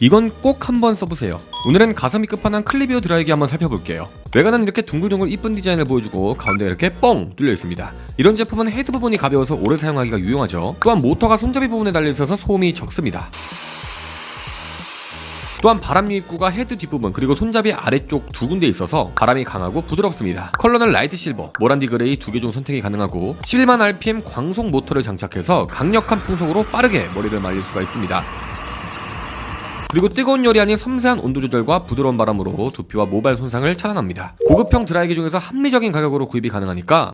이건 꼭 한번 써보세요. 오늘은 가성비 끝판왕 클리비오 드라이기 한번 살펴볼게요. 외관은 이렇게 둥글둥글 이쁜 디자인을 보여주고 가운데 이렇게 뻥 뚫려 있습니다. 이런 제품은 헤드 부분이 가벼워서 오래 사용하기가 유용하죠. 또한 모터가 손잡이 부분에 달려있어서 소음이 적습니다. 또한 바람 유입구가 헤드 뒷부분 그리고 손잡이 아래쪽 두 군데 있어서 바람이 강하고 부드럽습니다. 컬러는 라이트 실버, 모란디 그레이 두 개 중 선택이 가능하고 11만 rpm 광속 모터를 장착해서 강력한 풍속으로 빠르게 머리를 말릴 수가 있습니다. 그리고 뜨거운 열이 아닌 섬세한 온도 조절과 부드러운 바람으로 두피와 모발 손상을 차단합니다. 고급형 드라이기 중에서 합리적인 가격으로 구입이 가능하니까